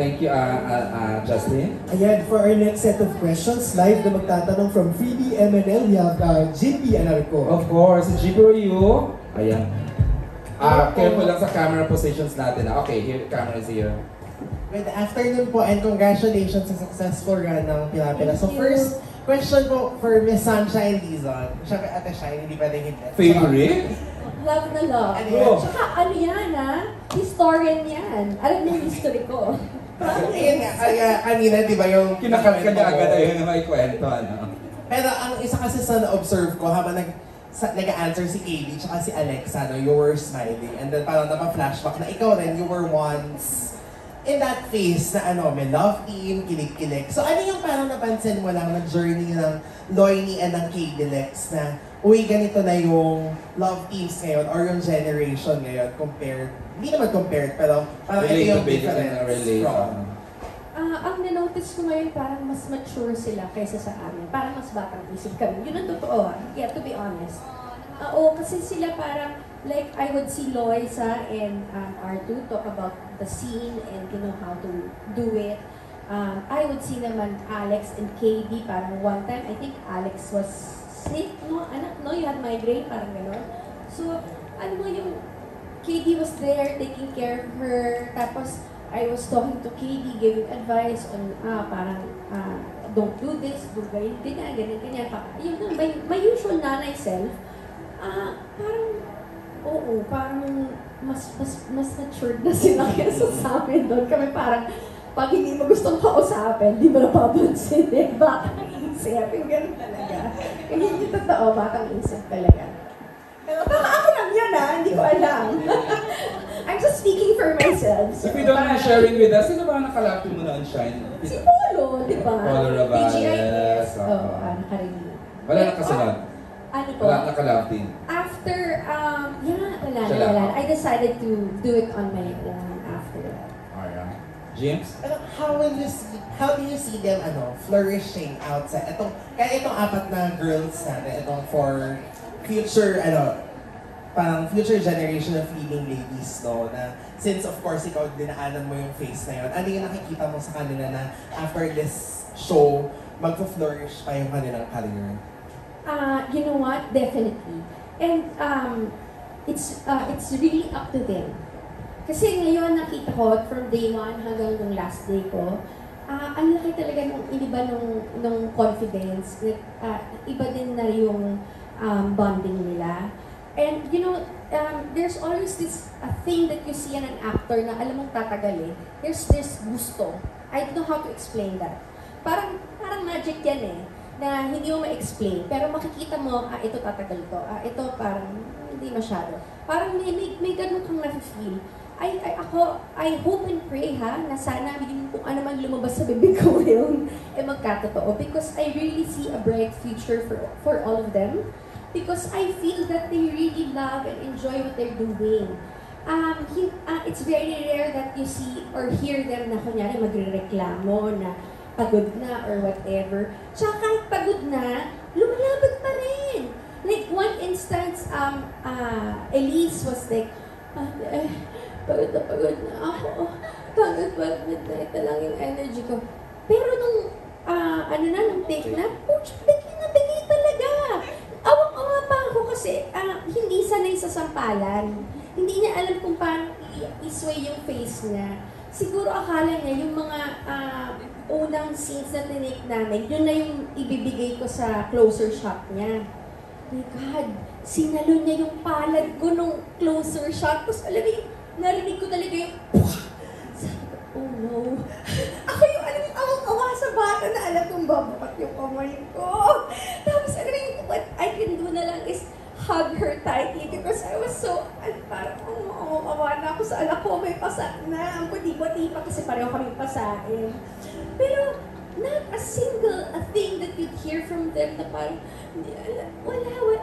Thank you, Justin. Ayan, for our next set of questions, live na magtatanong from Freebie MNL, we have JP Anarco. Of course, Jibo Ryu. Ayan. Careful lang sa camera positions natin. Okay, here, camera is here. Good afternoon po and congratulations sa successful run ng Pilapila. So first question po for Miss Sunshine Dizon. Siyempre Ate Shine, hindi pwedeng hindi. Favorite? Love na love. Ano yan? Tsaka ano yan historian yan. Alam mo yung history ko. Ayun nga, kanina di ba yung... Kinakat ka niya agad ayun na may kwento, ano? Pero ang isa kasi sa na-observe ko habang nag-answer si KB tsaka si Alexa, no, you were smiling. And then parang napa-flashback na ikaw rin, you were once in that phase na may love team, kilig-kilig. So ano yung parang napansin mo lang na journey ng Loiny and ng KB Lex na uy, ganito na yung love teams ngayon or yung generation ngayon compared, hindi naman compared, pero parang ito yung difference from... ang na-notice ko ngayon, parang mas mature sila kaysa sa amin. Parang mas batang isip kami. Yun ang totoo. Yeah, to be honest. Oo, kasi sila parang, like, I would see Loisa and R2 talk about the scene and how to do it. I would see naman Alex and KB, parang one time, I think Alex was sick, no? Anak, no? You had migraine, parang gano'n. So, ano mo yung, KD was there taking care of her, tapos, I was talking to KD, giving advice on, parang, don't do this, do ganyan. Yun, my usual nanay self, parang, oo, parang, mas matured na sila kaysa sa amin doon. Kami parang, pag hindi mo gustong kausapin, di mo napapansin eh, batang isip, yung gano'n talaga. Kaya hindi totoo, batang isip talaga. Pero baka ako lang yan hindi ko alam. I'm just speaking for myself. So, if you don't mind sharing with us, sino ba nakalapin mo na on Shine? Si Polo, di ba? Polo Ravales. PGIS. Oo, nakarinig. Wala nakasunod? Ano po? Wala nakalapin. After, wala. I decided to do it on my own after that. Alright. James? How do you see them flourishing outside? Kaya itong apat na girls natin, itong for future, parang future generation of leading ladies, no? Na since of course ikaw dinaanan mo yung phase na yun, ano yung nakikita mo sa kanila na after this show, magpo-flourish pa yung kanilang career? You know what? Definitely. And it's really up to them. Kasi ngayon nakita ko from day 1 hanggang nung last day ko, ang laki talaga nung iniba nung confidence. Iba din na yung bonding nila. And there's always this thing that you see in an actor na alam mong tatagal eh. There's this gusto. I don't know how to explain that. Parang magic yan eh. Na hindi mo ma-explain. Pero makikita mo, ito tatagal to. Ito parang hindi masyado. Parang may ganun kang na-feel. I hope and pray na sana yung kung ano man lumabas sa bibig ko ngayon magkatotoo. Because I really see a bright future for all of them. Because I feel that they really love and enjoy what they're doing. It's very rare that you see or hear them na kunyari magre-reklamo na pagod na or whatever. Tsaka kahit pagod na, lumalabag pa rin. Like one instance, Elise was like, pagod na ako. Hanggang 12 midnight na lang yung energy ko. Pero nung, nung take na, bigay talaga. Awang-awa pa ako kasi hindi sanay sa sampalan. Hindi niya alam kung paano i-sway yung face niya. Siguro akala niya yung mga unang scenes na tinake namin, yun na yung ibibigay ko sa closer shot niya. My God, sinalo niya yung palad ko nung closer shot. Tapos alam mo, narinig ko talaga yung oh no. Ako yung awang-awa sa bata na alam kong babakat yung kamay ko. Tapos alam mo, what I can do na lang is hug her tightly because I was so, parang awang-awa na ako sa anak ko, may pasa na. Ang puti-puti pa kasi pareho kaming pasain. Pero, not a single thing that you'd hear from them na parang,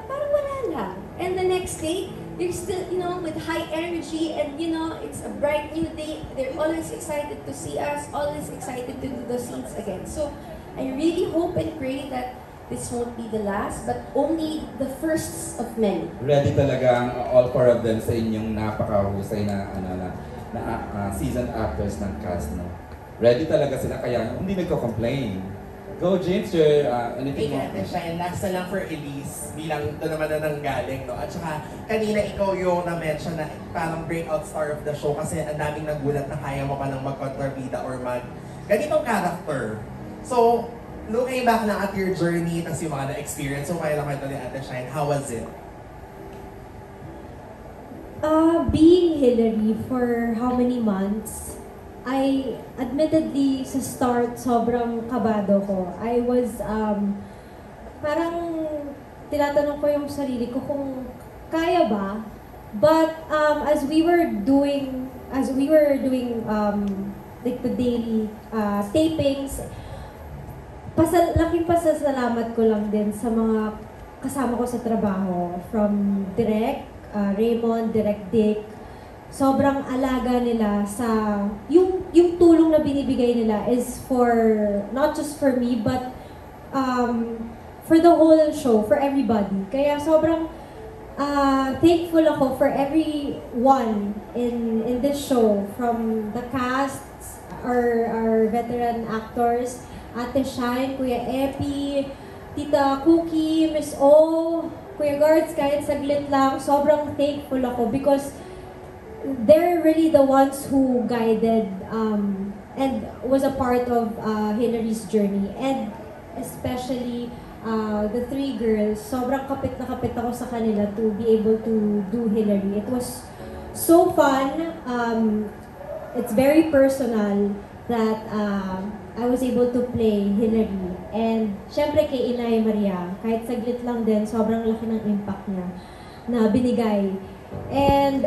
parang wala lang. And the next day, they're still, with high energy and, it's a bright new day. They're always excited to see us, always excited to do the scenes again. So, I really hope and pray that this won't be the last, but only the first of many. Ready talaga ang all four of them sa inyong napakahusay na seasoned actors ng cast, no? ready talaga sila, kaya hindi nagko-complain. Go, James, your anything Thank you, more? Ate Shine. Last na lang for Elise, bilang doon naman na nanggaling, no? At saka, kanina ikaw yung na-mention na parang breakout star of the show kasi ang daming nagulat na kaya mo pa ng mag-kontrabida or ganitong character. So, looking back na at your journey, tas yung mga na-experience, so kaya lang kwento ni Ate Shine, how was it? Being Hillary for how many months, I admittedly sa start sobrang kabado ko. I was parang tinatanong ko yung sarili ko kung kaya ba. But as we were doing like the daily tapings, laking pasasalamat ko lang din sa mga kasama ko sa trabaho, from Direk Raymond, Direct Dick. Sobrang alaga nila sa yung tulong na binibigay nila is for not just for me but for the whole show, for everybody. Kaya sobrang thankful ako for everyone in this show, from the cast, our veteran actors, Ate Shine, Kuya Epi, Tita Cookie, Miss O, Kuya Guards, kahit saglit lang, sobrang thankful ako because they're really the ones who guided and was a part of Hillary's journey. And especially the three girls, sobrang kapit na kapit ako sa kanila to be able to do Hillary. It was so fun. It's very personal that I was able to play Hillary. And syempre kay Inay Maria, kahit saglit lang din, sobrang laki ng impact niya na binigay. And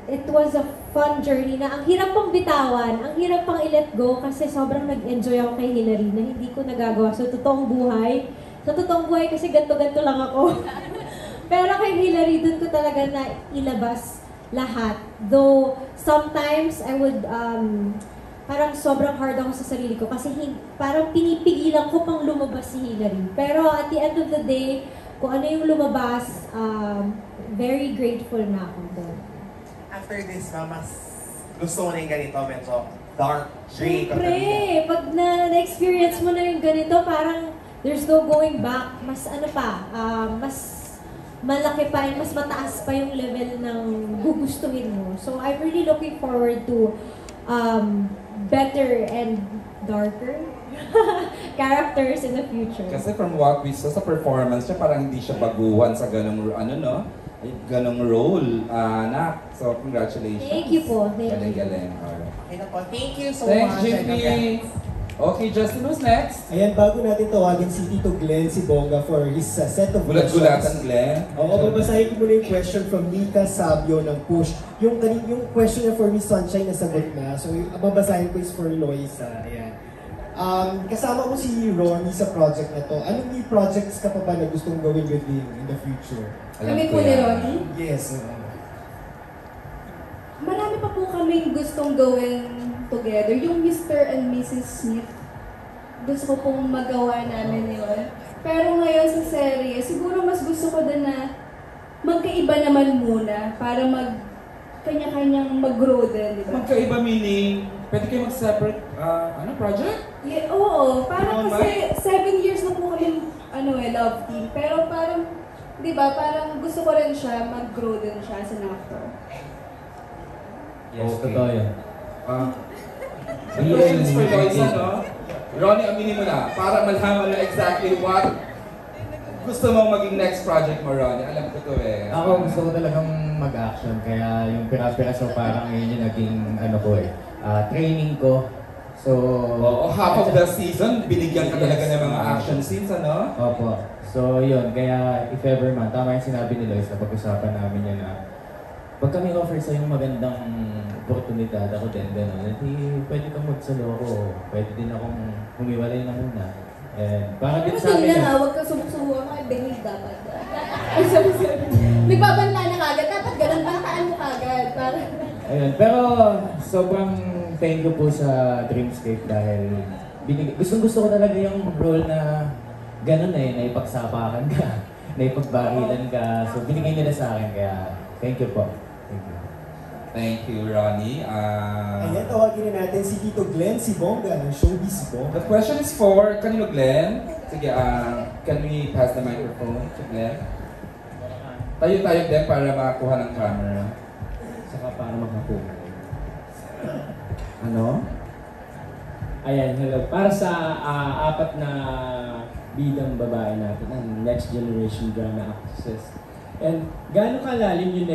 it was a fun journey na ang hirap pang bitawan, ang hirap pang i-let go kasi sobrang nag-enjoy ako kay Hillary na hindi ko nagagawa sa totoong buhay. Sa totoong buhay kasi ganto-ganto lang ako. Pero kay Hillary, dun ko talaga na ilabas lahat. Though sometimes I would parang sobrang hard ako sa sarili ko kasi parang pinipigilan ko pang lumabas si Hillary. Pero at the end of the day, kung ano yung lumabas, very grateful na ako doon. After this, mas gusto mo na yung ganito, medyo dark, gray, Siyempre, pag na-experience mo na yung ganito, parang there's no going back. Mas ano pa, mas malaki pa and mas mataas pa yung level ng gugustuhin mo. So I'm really looking forward to better and darker characters in the future. Kasi from what we saw sa performance niya, parang hindi siya baguhan sa ganong, ganong role, anak. So, congratulations. Thank you po. Thank you. Galing-galing. Alright. Okay na po. Thank you so Thanks, much. JP. Okay, Justin, who's next? Ayan, bago natin tawagin si Tito Glenn, si Bongga for his set of Gulat-gulatan, Glenn. Oo, babasahin ko muna yung question from Mika Sabio ng Push. Yung question niya for Miss Sunshine nasagot na. So, yung babasahin ko is for Loisa. Ayan. Kasama ko si Ronnie sa project na to. Anong new projects ka pa ba na gustong gawin with him in the future? Kami po ni Ronnie? Yes. Marami pa po kaming gustong gawin together. Yung Mr. and Mrs. Smith, gusto ko pong magawa namin yun. Pero ngayon sa serye, siguro mas gusto ko din na magkaiba naman muna para kanya-kanyang mag-grow din, di ba? Magkaiba meaning, pwede kayo mag-separate, project? Yeah, oo, parang kasi 7 years na po kami love team. Pero parang, di ba, parang gusto ko rin siya, mag-grow din siya as an actor. Yes, Okay. totoo yun. The question is for Loisa, no? Ronnie, aminin mo na, para malaman na exactly what gusto mong maging next project mo, Ronnie. Alam ko to eh. Ako gusto ko talagang mag-action, kaya yung Pira-Piraso parang yun yung naging training ko. So, Oo, half of the season, binigyan ka talaga ng mga action scenes, ano? Opo. So, yun. Kaya, if ever man, tama yung sinabi ni Lois, napag-usapan namin yan na pag kami offer sa yung magandang oportunidad, ako din, gano'n, pwede kang magsalo ako. Pwede din akong humiwalay na muna. And para din sa amin na nga, huwag kang subok-subok ka, dahil dapat. Ay, sorry. Nagbabanta na kagad, dapat ganun, bantaan mo kagad. Ayun, pero sobrang thank you po sa Dreamscape dahil gustong-gusto ko talaga yung role na ganun na ipagsapakan ka, na ipagbarilan ka. So binigay nila sa akin, kaya thank you po. Thank you. Thank you, Ronnie. Ayan, tawagin na natin si Tito Glenn Sibonga ng Showbiz Sibonga. The question is for kanino, Glenn? Sige, can we pass the microphone to Glenn? Tayo din para makakuha ng camera. Saka para makakuha. Ano? Ayan, hello. Para sa apat na bidang babae natin, ang next generation drama actresses. And gaano kalalim yung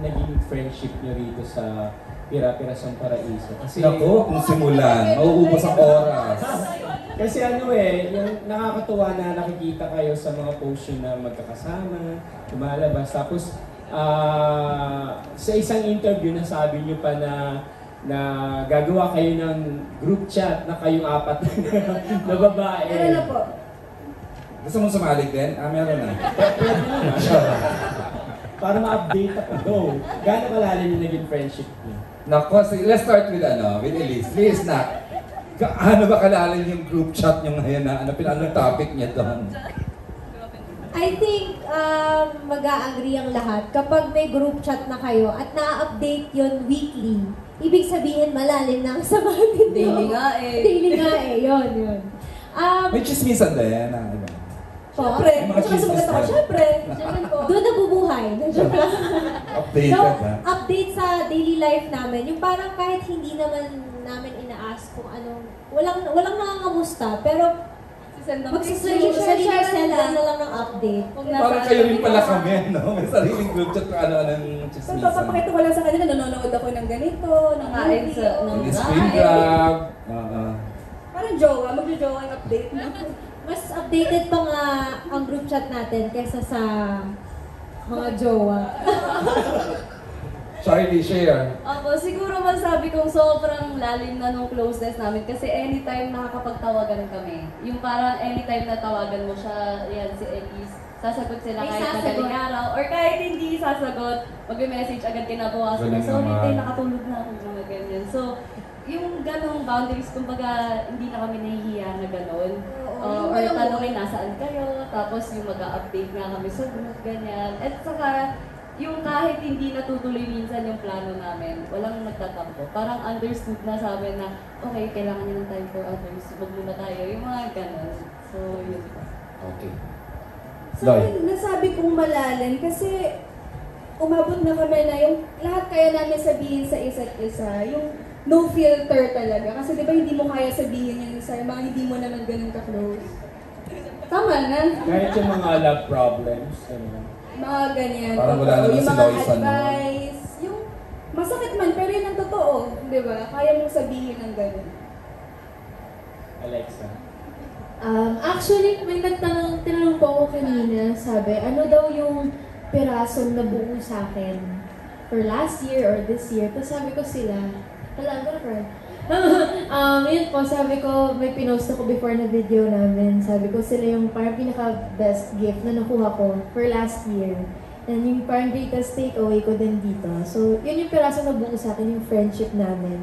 naging friendship nyo rito sa Pira-Pirasong Paraiso? Kasi Naku, kung simulan, mauubos ang oras. Kasi yung nakakatuwa na nakikita kayo sa mga post yun na magkakasama, lumalabas. Tapos, sa isang interview nasabi nyo pa na gagawa kayo ng group chat na kayong apat na babae. Meron na po. Gusto mong sumali din? Meron na. Pwede naman. Para ma-update ako. Go. Gaano kalalim yung naging friendship niyo? Naku, let's start with Elise. Please, Nak. Gaano ba kalalim yung group chat nyo ngayon na anong topic niya doon? I think mag-a-agree ang lahat. Kapag may group chat na kayo at na-update yon weekly, ibig sabihin malalim na ang samahan nito. Daily nga eh. Daily nga eh. Yun. May chismisan din. Diba? Siyempre. May mga At saka chismis sumagot ako, din. siyempre. Siyempre po. Doon nabubuhay. Updated So, na. update sa daily life namin. Yung parang kahit hindi naman namin ina-ask kung anong, walang nangangamusta, pero magsasend na lang ng update. Parang kayo rin pala kami, no? May sariling group chat kung ano-anong So, chismisan. papapakita ko lang sa kanila, nanonood ako ng ganito, ng Kain movie, sa- ng Yung screen grab. Parang jowa, magjo-jowa yung update na. Mas updated pa nga ang group chat natin kaysa sa mga jowa. Charlie, share. Ako, siguro masabi kong sobrang lalim na nung closeness namin kasi anytime nakakapagtawagan kami. Yung parang anytime na tawagan mo siya, yan si Elise, sasagot sila May kahit sasagot. madaling araw or kahit hindi sasagot, mag-message agad kinabukasan na, Galing sorry naman. tayo, nakatulog na ako, mga ganyan. So, yung ganong boundaries, kumbaga, hindi na kami nahihiya na ganon. Oo, Or yung walang- tanongin nasaan kayo, tapos yung mag-update nga kami sa group, ganyan. At saka, yung kahit hindi natutuloy minsan yung plano namin, walang nagtatampo. Parang understood na sa amin na, okay, kailangan niyo ng time for others, wag muna tayo. Yung mga ganon. So, yun po. Okay. Sa akin, nasabi kong malalim kasi umabot na kami na yung lahat kaya namin sabihin sa isa't isa, yung no filter talaga. Kasi di ba hindi mo kaya sabihin yung isa, yung mga hindi mo naman ganun ka-close. Tama na. Kahit yung mga love problems, Mga ganyan. Parang wala Totoo. naman Yung si mga Loisa, no? advice, yung masakit man, pero yun ang totoo. Di ba? Kaya mong sabihin ng ganun. Alexa. Actually, may tinanong po ako kanina, sabi, ano daw yung pirasong nabuo sa akin for last year or this year? Tapos sabi ko sila, I'm gonna cry. Yun po, sabi ko, may pinost ako before na video namin. Sabi ko sila yung parang pinaka-best gift na nakuha ko for last year. And yung parang greatest takeaway ko din dito. So, yun yung pirasong nabuo sa akin, yung friendship namin.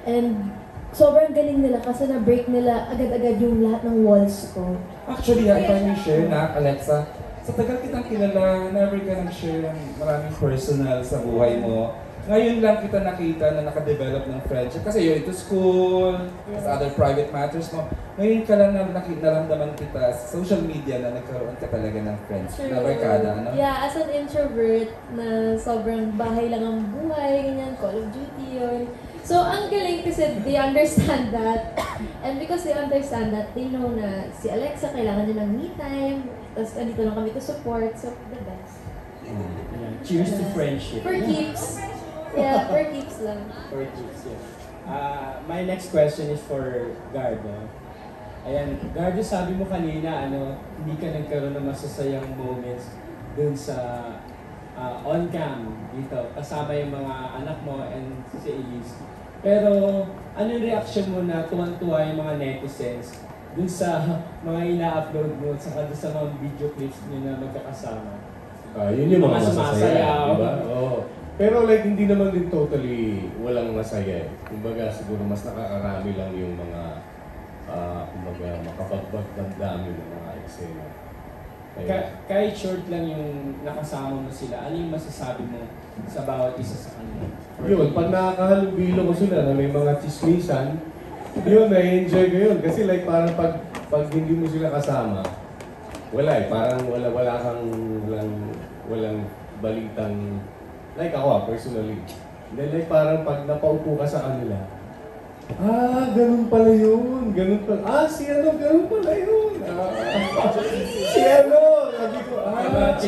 And sobrang galing nila kasi na-break nila agad-agad yung lahat ng walls ko. Actually, if I may share na, Alexa, sa tagal kitang kilala, never ka nag-share ng maraming personal sa buhay mo. Ngayon lang kita nakita na nakadevelop ng friendship. Kasi you're into school, as other private matters mo. Ngayon ka lang na naramdaman kita sa social media na nagkaroon ka talaga ng friends. Na barkada, ano? Yeah, as an introvert na sobrang bahay lang ang buhay, ganyan, Call of Duty, yun. So, ang galing kasi they understand that. And because they understand that, they know na si Alexa kailangan niya ng me time. Tapos, andito lang kami to support. So, the best. Ayan. Cheers to friendship. For keeps. Yeah, for keeps lang. For keeps, yeah. My next question is for Gardo. Ayan, Gardo, sabi mo kanina, hindi ka nagkaroon ng masasayang moments dun sa on-cam dito, kasama yung mga anak mo and si Elise. Pero, ano yung reaction mo na tuwan-tuwa yung mga netizens dun sa mga ina-upload mo, saka dun sa mga video clips nyo na magkakasama? Yun yung mga Mga masasaya, sumasayaw. di ba? Oo. Pero like, hindi naman din totally walang masaya eh. Kumbaga, siguro mas nakakarami lang yung mga, kumbaga, makapagbag damdamin ng mga eksena. Kaya, Kahit short lang yung nakasama mo sila, ano yung masasabi mo sa bawat isa sa kanila. Yun, pag nakakahalubilo ko sila na may mga chismisan, yun, na-enjoy ko yun. Kasi like parang pag hindi mo sila kasama, wala eh. Parang wala kang, walang balitang, like ako personally. Then like parang pag napaupo ka sa kanila, ganun pala yun. Ganun pala. Si ano, ganun pala yun. Si ano. Sabi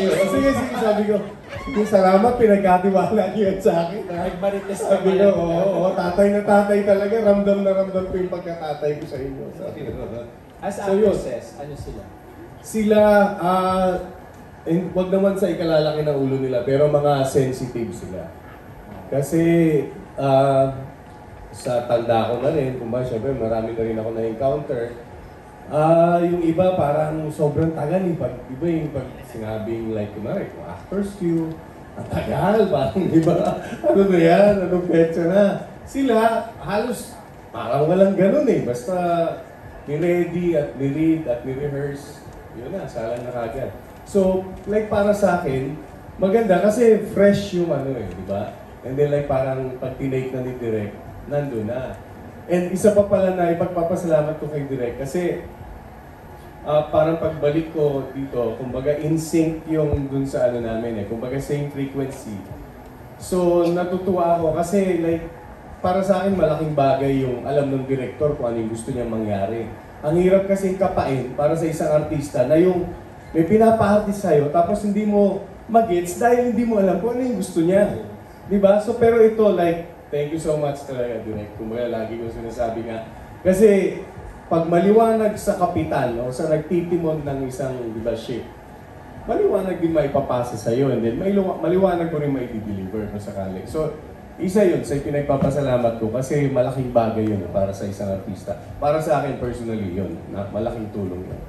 ko, sige, sabi ko. Sige, salamat, pinagkatiwala niyo yan sa akin. Nagmarites Sabi ko, oo, tatay na tatay talaga. Ramdam na ramdam ko yung pagkatatay ko sa inyo. Sabi ko, As So, yun. actresses, ano sila? sila, wag naman sa ikalalaki ng ulo nila, pero mga sensitive sila. Kasi, sa tanda ko na rin, kung ba, syempre, marami na rin ako na-encounter. Yung iba parang sobrang tagal eh. Iba yung pag sinabing like, kumari, actors queue, ang tagal, parang iba, ano na yan, anong petsa na. Sila, halos parang walang ganun eh. Basta ni-ready at ni-read at ni-rehearse, yun na, sala na kagad. So, like para sa akin, maganda kasi fresh yung ano eh, di ba? And then like parang pag tinake na ni Direk, nandun na. And isa pa pala na ipagpapasalamat ko kay Direk kasi parang pagbalik ko dito, kumbaga in sync yung dun sa ano namin eh, kumbaga same frequency. So natutuwa ako kasi like para sa akin malaking bagay yung alam ng director kung ano yung gusto niyang mangyari. Ang hirap kasi kapain para sa isang artista na yung may pinapa-artist sa'yo tapos hindi mo mag-gets dahil hindi mo alam kung ano yung gusto niya. Diba? So pero ito like, thank you so much talaga, Direk. Kumbaga, lagi ko sinasabi nga. Kasi, pag maliwanag sa kapitan, o sa nagtitimon ng isang, di ba, ship, maliwanag din maipapasa sa'yo, and then maliwanag ko rin maidi-deliver kung sakali. So, isa yun sa pinagpapasalamat ko kasi malaking bagay yun para sa isang artista. Para sa akin, personally, yun. Malaking tulong yun.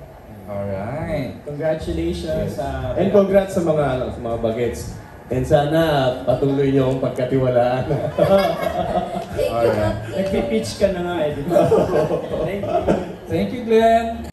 Alright. Congratulations sa... And congrats sa mga bagets. And sana patuloy niyo ang pagkatiwalaan. Nagpipitch ka na nga eh, di ba? Thank you. Thank you, Glenn.